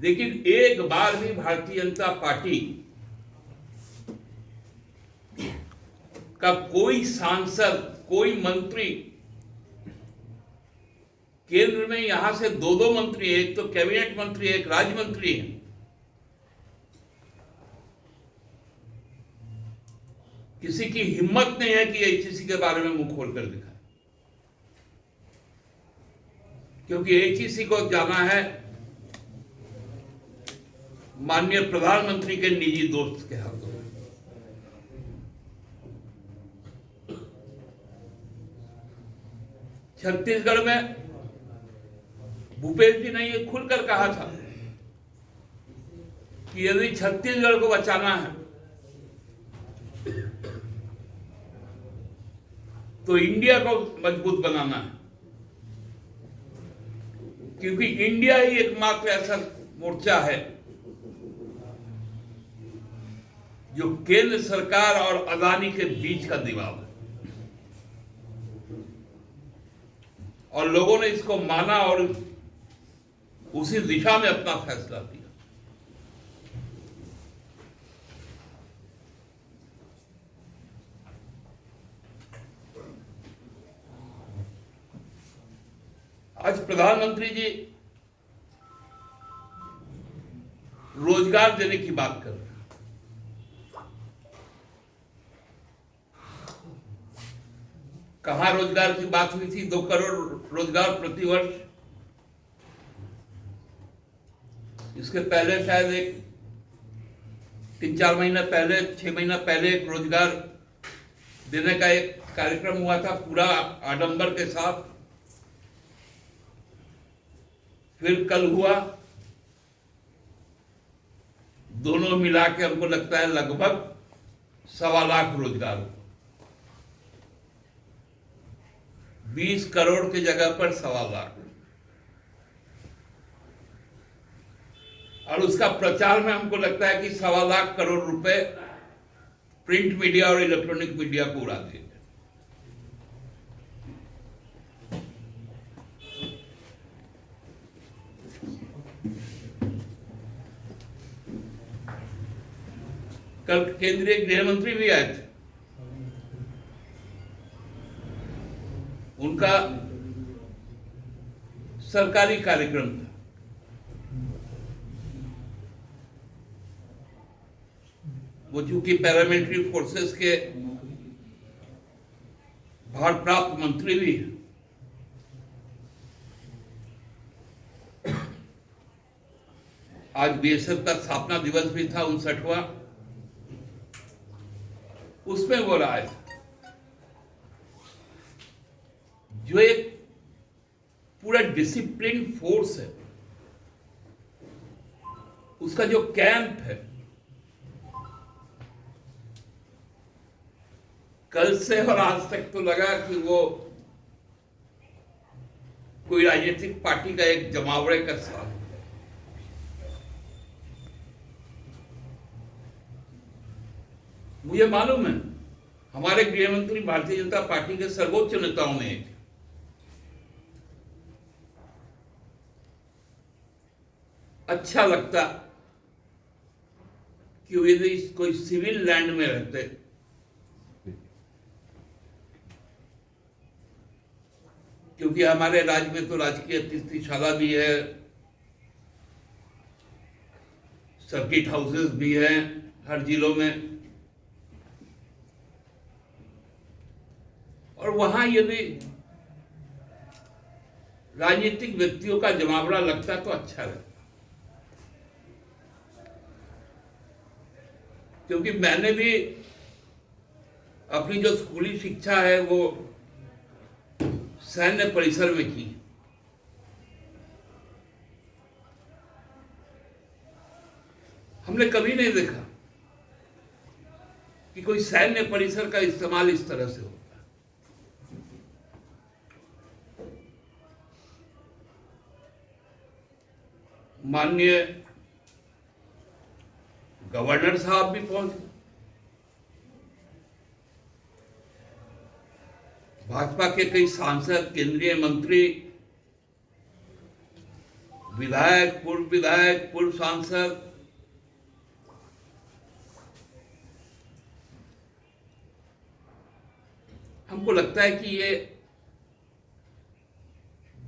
लेकिन एक बार भी भारतीय जनता पार्टी का कोई सांसद, कोई मंत्री, केंद्र में यहां से दो दो मंत्री, एक तो कैबिनेट मंत्री, एक राज्य मंत्री है, किसी की हिम्मत नहीं है कि एचईसी के बारे में मुंह खोलकर दिखाए। क्योंकि एचईसी को जाना है माननीय प्रधानमंत्री के निजी दोस्त के हाथों में। छत्तीसगढ़ में भूपेश जी ने ये खुलकर कहा था कि यदि छत्तीसगढ़ को बचाना है तो इंडिया को मजबूत बनाना है, क्योंकि इंडिया ही एकमात्र ऐसा मोर्चा है जो केंद्र सरकार और अदानी के बीच का दीवार है। और लोगों ने इसको माना और उसी दिशा में अपना फैसला दिया। आज प्रधानमंत्री जी रोजगार देने की बात कर रहे हैं। कहां रोजगार की बात हुई थी? 2 करोड़ रोजगार प्रतिवर्ष। इसके पहले शायद एक 3-4 महीना पहले, 6 महीना पहले एक रोजगार देने का एक कार्यक्रम हुआ था पूरा आडंबर के साथ। फिर कल हुआ, दोनों मिला के हमको लगता है लगभग 1.25 लाख रोजगार, 20 करोड़ की जगह पर 1.25 लाख। और उसका प्रचार में हमको लगता है कि 1.25 लाख करोड़ रुपए प्रिंट मीडिया और इलेक्ट्रॉनिक मीडिया को उड़ा दिए। कल केंद्रीय गृह मंत्री भी आए थे, उनका सरकारी कार्यक्रम था। वो चूंकि पैरामिलिट्री फोर्सेस के भारप्राप्त मंत्री भी हैं, आज बीएसएफ का स्थापना दिवस भी था 59वां, उसमें वो रहा है जो एक पूरा डिसिप्लिन फोर्स है, उसका जो कैंप है, कल से और आज तक तो लगा कि वो कोई राजनीतिक पार्टी का एक जमावड़े का साथ। मुझे मालूम है हमारे गृह मंत्री भारतीय जनता पार्टी के सर्वोच्च नेताओं में एक। अच्छा लगता कि यदि कोई सिविल लैंड में रहते, क्योंकि हमारे राज्य में तो राजकीय अतिथिशाला भी है, सर्किट हाउसेस भी हैं हर जिलों में, और वहां यदि राजनीतिक व्यक्तियों का जमावड़ा लगता तो अच्छा लगता। क्योंकि मैंने भी अपनी जो स्कूली शिक्षा है वो सैन्य परिसर में की। हमने कभी नहीं देखा कि कोई सैन्य परिसर का इस्तेमाल इस तरह से होता। माननीय गवर्नर साहब भी पहुंचे, भाजपा के कई सांसद, केंद्रीय मंत्री, विधायक, पूर्व सांसद, हमको लगता है कि ये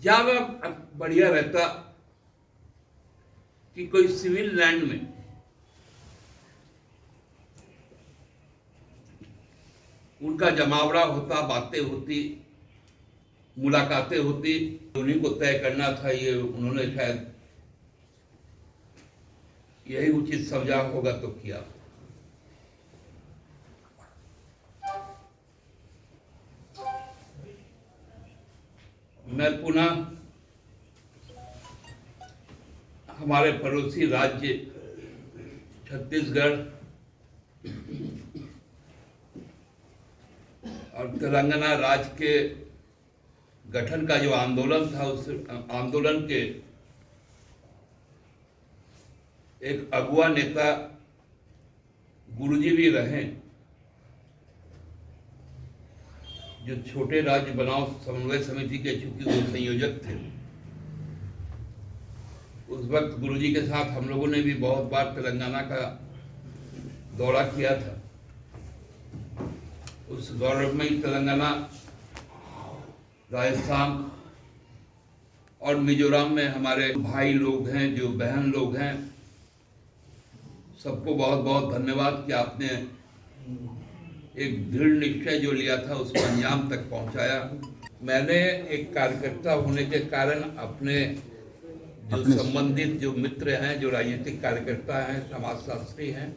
ज्यादा बढ़िया रहता कि कोई सिविल लैंड में उनका जमावड़ा होता, बातें होती, मुलाकातें होती। उन्हीं को तय करना था, ये उन्होंने शायद यही उचित समझा होगा तो किया। मैं पुनः हमारे पड़ोसी राज्य छत्तीसगढ़ और तेलंगाना राज्य के गठन का जो आंदोलन था, उस आंदोलन के एक अगुआ नेता गुरुजी भी रहे, जो छोटे राज्य बनाओ समन्वय समिति के चूंकि वो संयोजक थे। उस वक्त गुरुजी के साथ हम लोगों ने भी बहुत बार तेलंगाना का दौरा किया था। उस दौरे में तेलंगाना, राजस्थान और मिजोरम में हमारे भाई लोग हैं, जो बहन लोग हैं, सबको बहुत बहुत धन्यवाद कि आपने एक दृढ़ निश्चय जो लिया था उसको अंजाम तक पहुंचाया। मैंने एक कार्यकर्ता होने के कारण अपने जो संबंधित जो मित्र हैं, जो राजनीतिक कार्यकर्ता हैं, समाजशास्त्री हैं,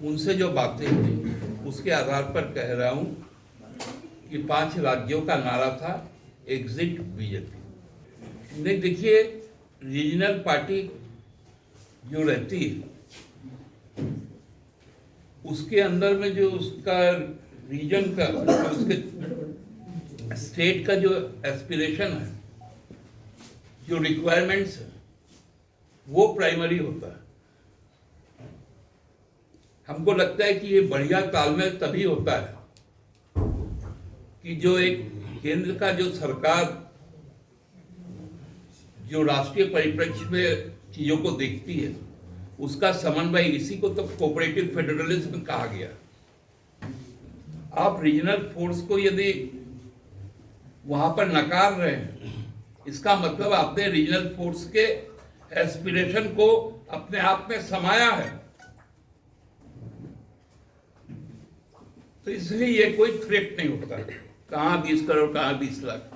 उनसे जो बातें हुई उसके आधार पर कह रहा हूं कि 5 राज्यों का नारा था एग्जिट बीजेपी। नहीं, देखिए, रीजनल पार्टी जो रहती है उसके अंदर में जो उसका रीजन का, उसके स्टेट का जो एस्पिरेशन है, जो रिक्वायरमेंट्स है, वो प्राइमरी होता है। हमको लगता है कि ये बढ़िया तालमेल तभी होता है कि जो एक केंद्र का जो सरकार जो राष्ट्रीय परिप्रेक्ष्य में चीजों को देखती है, उसका समन्वय, इसी को तो कोऑपरेटिव फेडरलिज्म कहा गया। आप रीजनल फोर्स को यदि वहां पर नकार रहे हैं, इसका मतलब आपने रीजनल फोर्स के एस्पिरेशन को अपने आप में समाया है। तो इसलिए ये कोई थ्रेट नहीं होता, कहां 20 करोड़, कहां 20 लाख।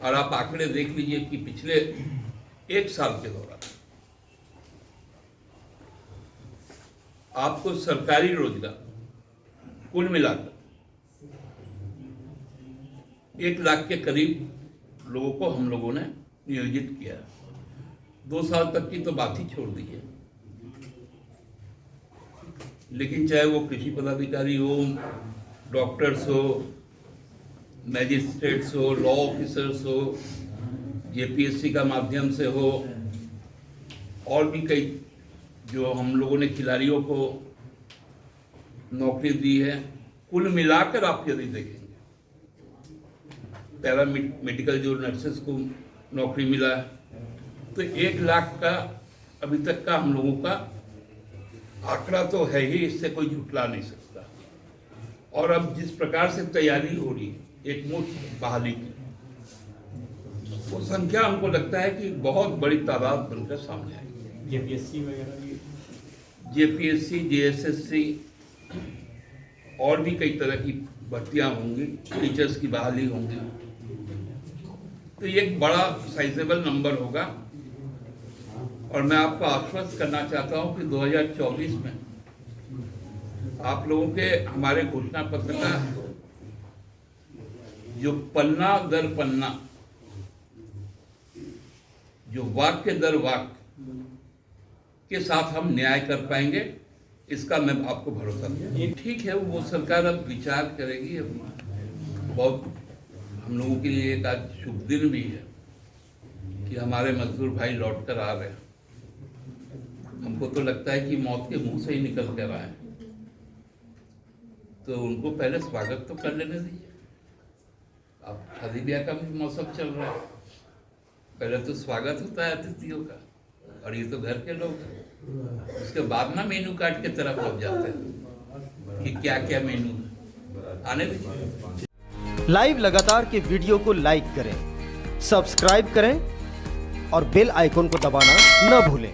और आप आंकड़े देख लीजिए कि पिछले 1 साल के दौरान आपको सरकारी रोजगार कुल मिलाकर 1 लाख के करीब लोगों को हम लोगों ने नियोजित किया। 2 साल तक की तो बात ही छोड़ दी है। लेकिन चाहे वो कृषि पदाधिकारी हो, डॉक्टर्स हो, मैजिस्ट्रेट्स हो, लॉ ऑफिसर्स हो, जेपीएससी का माध्यम से हो, और भी कई जो हम लोगों ने खिलाड़ियों को नौकरी दी है, कुल मिलाकर आप यदि देखेंगे, पैरा मेडिकल जो नर्सेस को नौकरी मिला है, तो 1 लाख का अभी तक का हम लोगों का आंकड़ा तो है ही, इससे कोई झुठला नहीं सकता। और अब जिस प्रकार से तैयारी हो रही है एक मुश्त बहाली की, वो संख्या हमको लगता है कि बहुत बड़ी तादाद बनकर सामने आएगी। जेपीएससी वगैरह, जेपीएससी, जेएसएससी और भी कई तरह की भर्तियां होंगी, टीचर्स की बहाली होंगी। तो ये एक बड़ा साइजेबल नंबर होगा। और मैं आपको आश्वस्त करना चाहता हूं कि 2024 में आप लोगों के हमारे घोषणा पत्र का जो पन्ना दर पन्ना, जो वाक्य दर वाक्य के साथ हम न्याय कर पाएंगे, इसका मैं आपको भरोसा दूं। ठीक है, वो सरकार अब विचार करेगी। बहुत हम लोगों के लिए एक आज शुभ दिन भी है कि हमारे मजदूर भाई लौट कर आ रहे हैं। हमको तो लगता है कि मौत के मुंह से ही निकल कर आए, तो उनको पहले स्वागत तो कर लेने दीजिए। अब शादी ब्याह का भी मौसम चल रहा है, पहले तो स्वागत होता है अतिथियों का, और ये तो घर के लोग हैं। उसके बाद ना मेनू कार्ड की तरफ पहुंच जाते हैं कि क्या क्या मेनू आने दीजिए। लाइव लगातार के वीडियो को लाइक करें, सब्सक्राइब करें और बेल आइकन को दबाना न भूलें।